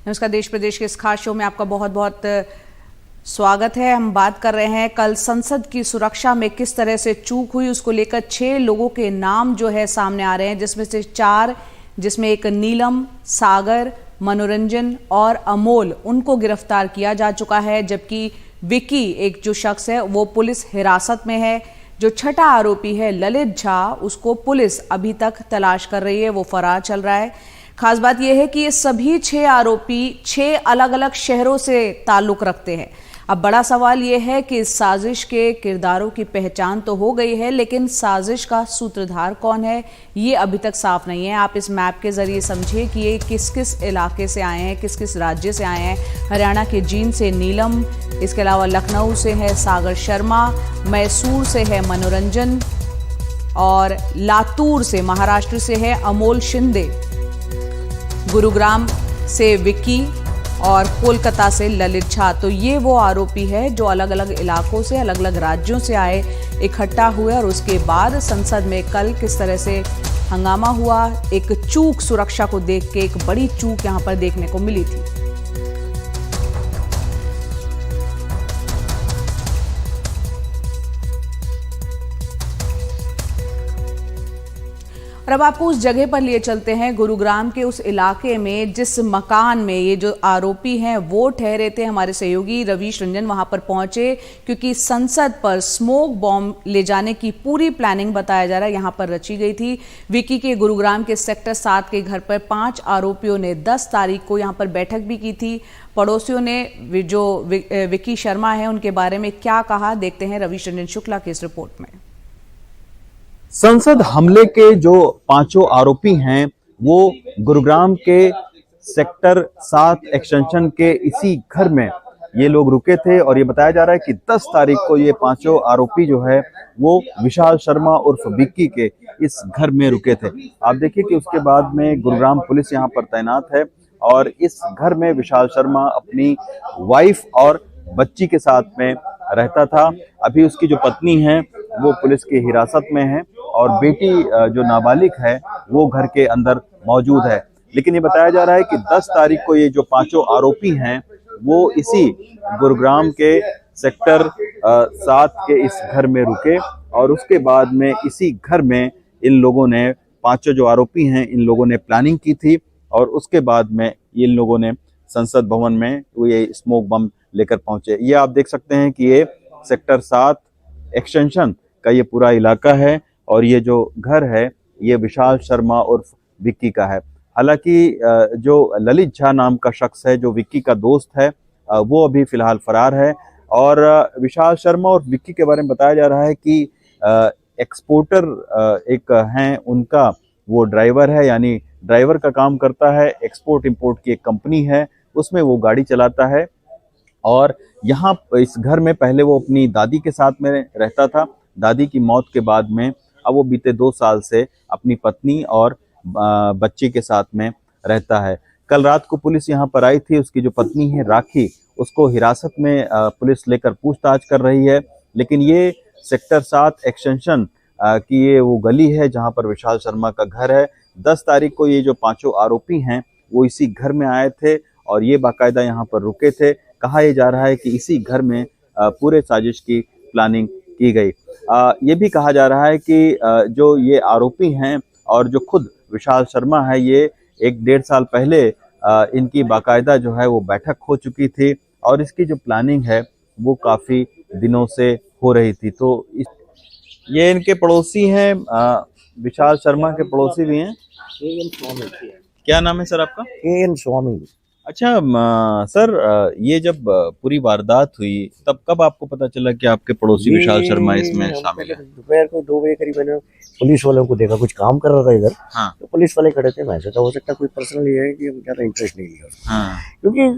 नमस्कार, देश प्रदेश के इस खास शो में आपका बहुत बहुत स्वागत है। हम बात कर रहे हैं कल संसद की सुरक्षा में किस तरह से चूक हुई, उसको लेकर 6 लोगों के नाम जो है सामने आ रहे हैं, जिसमें से 4, जिसमें एक नीलम, सागर, मनोरंजन और अमोल, उनको गिरफ्तार किया जा चुका है। जबकि विक्की एक जो शख्स है वो पुलिस हिरासत में है। जो छठा आरोपी है ललित झा, उसको पुलिस अभी तक तलाश कर रही है, वो फरार चल रहा है। खास बात यह है कि ये सभी 6 आरोपी 6 अलग अलग शहरों से ताल्लुक रखते हैं। अब बड़ा सवाल यह है कि इस साजिश के किरदारों की पहचान तो हो गई है, लेकिन साजिश का सूत्रधार कौन है ये अभी तक साफ नहीं है। आप इस मैप के जरिए समझिए कि ये किस किस इलाके से आए हैं, किस किस राज्य से आए हैं। हरियाणा के जींद से नीलम, इसके अलावा लखनऊ से है सागर शर्मा, मैसूर से है मनोरंजन और लातूर से महाराष्ट्र से है अमोल शिंदे, गुरुग्राम से विक्की और कोलकाता से ललित झा। तो ये वो आरोपी है जो अलग अलग इलाकों से, अलग अलग राज्यों से आए, इकट्ठा हुए और उसके बाद संसद में कल किस तरह से हंगामा हुआ। एक चूक सुरक्षा को देख के, एक बड़ी चूक यहां पर देखने को मिली थी। और अब आपको उस जगह पर लिए चलते हैं, गुरुग्राम के उस इलाके में जिस मकान में ये जो आरोपी हैं वो ठहरे थे। हमारे सहयोगी रवीश रंजन वहां पर पहुंचे क्योंकि संसद पर स्मोक बॉम्ब ले जाने की पूरी प्लानिंग बताया जा रहा है यहां पर रची गई थी। विक्की के गुरुग्राम के सेक्टर 7 के घर पर 5 आरोपियों ने 10 तारीख को यहां पर बैठक भी की थी। पड़ोसियों ने जो विक्की शर्मा है उनके बारे में क्या कहा, देखते हैं रवीश रंजन शुक्ला की इस रिपोर्ट में। संसद हमले के जो 5 आरोपी हैं वो गुरुग्राम के सेक्टर 7 एक्सटेंशन के इसी घर में ये लोग रुके थे और ये बताया जा रहा है कि 10 तारीख को ये 5 आरोपी जो है वो विशाल शर्मा उर्फ विक्की के इस घर में रुके थे। आप देखिए कि उसके बाद में गुरुग्राम पुलिस यहाँ पर तैनात है और इस घर में विशाल शर्मा अपनी वाइफ और बच्ची के साथ में रहता था। अभी उसकी जो पत्नी है वो पुलिस की हिरासत में है और बेटी जो नाबालिग है वो घर के अंदर मौजूद है। लेकिन ये बताया जा रहा है कि 10 तारीख को ये जो 5 आरोपी हैं वो इसी गुरुग्राम के सेक्टर 7 के इस घर में रुके और उसके बाद में इसी घर में इन लोगों ने 5 जो आरोपी हैं इन लोगों ने प्लानिंग की थी और उसके बाद में इन लोगों ने संसद भवन में वो ये स्मोक बम लेकर पहुंचे। ये आप देख सकते हैं कि ये सेक्टर 7 एक्सटेंशन का ये पूरा इलाका है और ये जो घर है ये विशाल शर्मा उर्फ विक्की का है। हालांकि जो ललित झा नाम का शख्स है जो विक्की का दोस्त है वो अभी फिलहाल फरार है और विशाल शर्मा और विक्की के बारे में बताया जा रहा है कि एक्सपोर्टर एक हैं, उनका वो ड्राइवर है, यानी ड्राइवर का काम करता है। एक्सपोर्ट इंपोर्ट की एक कंपनी है, उसमें वो गाड़ी चलाता है और यहाँ इस घर में पहले वो अपनी दादी के साथ में रहता था। दादी की मौत के बाद में अब वो बीते 2 साल से अपनी पत्नी और बच्ची के साथ में रहता है। कल रात को पुलिस यहाँ पर आई थी, उसकी जो पत्नी है राखी, उसको हिरासत में पुलिस लेकर पूछताछ कर रही है। लेकिन ये सेक्टर 7 एक्सटेंशन की ये वो गली है जहाँ पर विशाल शर्मा का घर है। 10 तारीख को ये जो 5 आरोपी हैं वो इसी घर में आए थे और ये बाकायदा यहाँ पर रुके थे। कहा यह जा रहा है कि इसी घर में पूरे साजिश की प्लानिंग की गई। ये भी कहा जा रहा है कि जो ये आरोपी हैं और जो खुद विशाल शर्मा है, ये 1-1.5 साल पहले इनकी बाकायदा जो है वो बैठक हो चुकी थी और इसकी जो प्लानिंग है वो काफ़ी दिनों से हो रही थी। तो ये इनके पड़ोसी हैं, विशाल शर्मा के पड़ोसी भी हैं। क्या नाम है सर आपका? KN स्वामी। अच्छा सर, ये जब पूरी वारदात हुई तब कब आपको पता चला कि आपके पड़ोसी विशाल शर्मा इसमें शामिल है? दोपहर को 2 बजे करीब मैंने पुलिस वालों को देखा, कुछ काम कर रहा था इधर। हाँ। तो पुलिस वाले खड़े थे, मैं सोचा हो सकता कोई पर्सनल ये है कि ज्यादा इंटरेस्ट नहीं लिया। हाँ। क्योंकि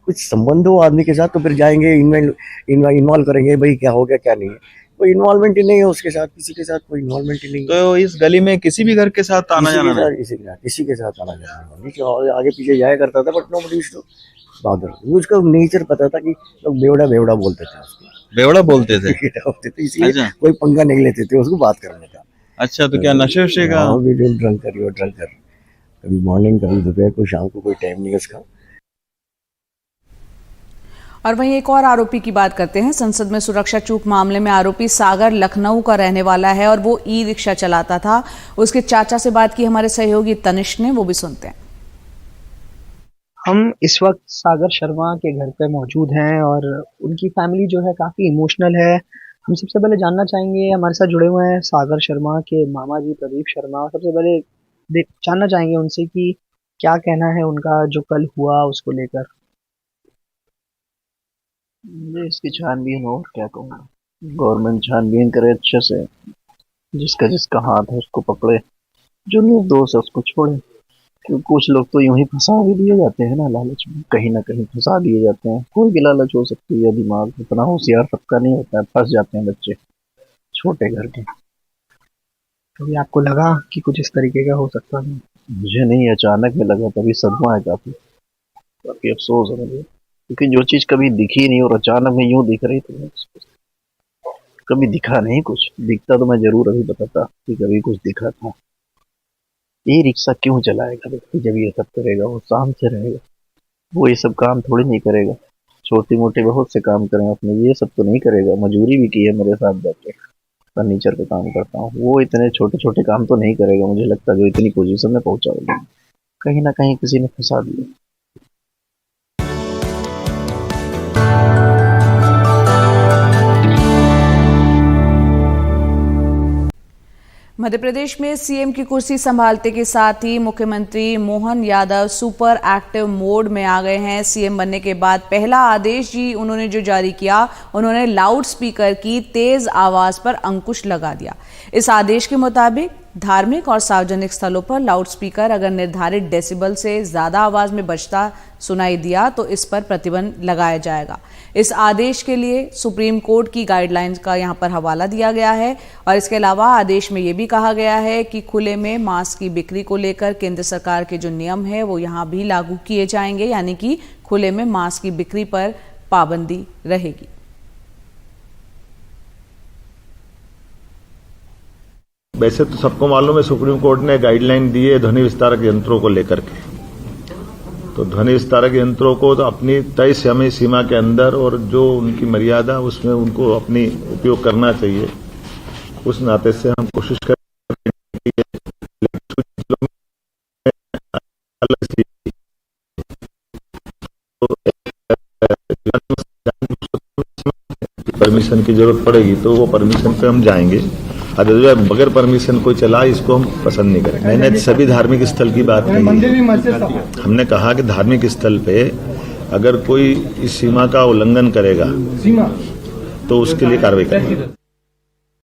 कुछ संबंध हो आदमी के साथ तो फिर जाएंगे, इन्वॉल्व करेंगे भाई क्या हो गया क्या नहीं है। कोई इन्वॉल्वमेंट ही नहीं है उसके साथ, किसी के साथ कोई इन्वॉल्वमेंट ही नहीं है। तो इस गली में किसी भी घर के साथ आना जाना नहीं? किसी के साथ आना जाना नहीं, आगे पीछे जाया करता था but nobody used to bother. उसका नेचर पता था कि लोग बेवड़ा बोलते थे उसको, बेवड़ा बोलते थे इसलिए अच्छा। कोई पंगा नहीं लेते थे उसको बात करने का। अच्छा, तो क्या नशे वशे का? ड्रंक कर, कभी मॉर्निंग कभी दोपहर को शाम को कोई टाइम नहीं उसका। और वहीं एक और आरोपी की बात करते हैं। संसद में सुरक्षा चूक मामले में आरोपी सागर लखनऊ का रहने वाला है और वो ई रिक्शा चलाता था। उसके चाचा से बात की हमारे सहयोगी तनिष्क ने, वो भी सुनते हैं। हम इस वक्त सागर शर्मा के घर पे मौजूद हैं और उनकी फैमिली जो है काफ़ी इमोशनल है। हम सबसे पहले जानना चाहेंगे, हमारे साथ जुड़े हुए हैं सागर शर्मा के मामा जी प्रदीप शर्मा। सबसे पहले जानना चाहेंगे उनसे कि क्या कहना है उनका जो कल हुआ उसको लेकर। ये इसकी छानबीन हो, क्या कहूँगा, गवर्नमेंट छानबीन करे अच्छे से, जिसका जिसका हाथ है उसको पकड़े, जो निर्दोष है उसको छोड़े। क्योंकि कुछ लोग तो यूं ही फंसा भी दिए जाते हैं ना, लालच में कहीं ना कहीं फंसा दिए जाते हैं। कोई भी लालच हो सकती है, दिमाग इतना होशियार सबका नहीं होता है, फंस जाते हैं बच्चे छोटे घर के। कभी आपको लगा कि कुछ इस तरीके का हो सकता है? मुझे नहीं, अचानक में लगा, तभी सदमा है, काफी अफसोस है मुझे, क्योंकि जो चीज कभी दिखी नहीं और अचानक में यूं दिख रही थी, कभी दिखा नहीं कुछ। दिखता तो मैं जरूर अभी बताता कि कभी कुछ दिखा था। ये रिक्शा क्यों चलाएगा व्यक्ति जब ये सब करेगा? वो शांत से रहेगा, वो ये सब काम थोड़ी नहीं करेगा। छोटी मोटे बहुत से काम करें अपने, ये सब तो नहीं करेगा। मजदूरी भी की है मेरे साथ बैठे, फर्नीचर का काम करता हूँ, वो इतने छोटे छोटे काम तो नहीं करेगा मुझे लगता, जो इतनी पोजीशन में पहुंचा होगा। कहीं ना कहीं किसी ने फंसा दिया। मध्य प्रदेश में सीएम की कुर्सी संभालते के साथ ही मुख्यमंत्री Mohan Yadav super active mode में आ गए हैं। सीएम बनने के बाद पहला आदेश जी उन्होंने जो जारी किया, उन्होंने लाउड स्पीकर की तेज आवाज पर अंकुश लगा दिया। इस आदेश के मुताबिक धार्मिक और सार्वजनिक स्थलों पर लाउड स्पीकर अगर निर्धारित डेसिबल से ज्यादा आवाज में बजता सुनाई दिया तो इस पर प्रतिबंध लगाया जाएगा। इस आदेश के लिए सुप्रीम कोर्ट की गाइडलाइंस का यहां पर हवाला दिया गया है और इसके अलावा आदेश में यह भी कहा गया है कि खुले में मांस की बिक्री को लेकर केंद्र सरकार के जो नियम है वो यहां भी लागू किए जाएंगे, यानी कि खुले में मांस की बिक्री पर पाबंदी रहेगी। वैसे तो सबको मालूम है सुप्रीम कोर्ट ने गाइडलाइन दी है ध्वनि विस्तारक यंत्रों को लेकर के, तो ध्वनि विस्तारक यंत्रों को तो अपनी तय समय सीमा के अंदर और जो उनकी मर्यादा उसमें उनको अपनी उपयोग करना चाहिए। उस नाते से हम कोशिश कर परमिशन की जरूरत पड़ेगी तो वो परमिशन पे हम जाएंगे। अगर बगैर परमिशन कोई चला, इसको हम पसंद नहीं करेंगे। मैंने सभी धार्मिक स्थल की बात कही। हमने कहा कि धार्मिक स्थल पे अगर कोई इस सीमा का उल्लंघन करेगा तो उसके लिए कार्रवाई करेंगे।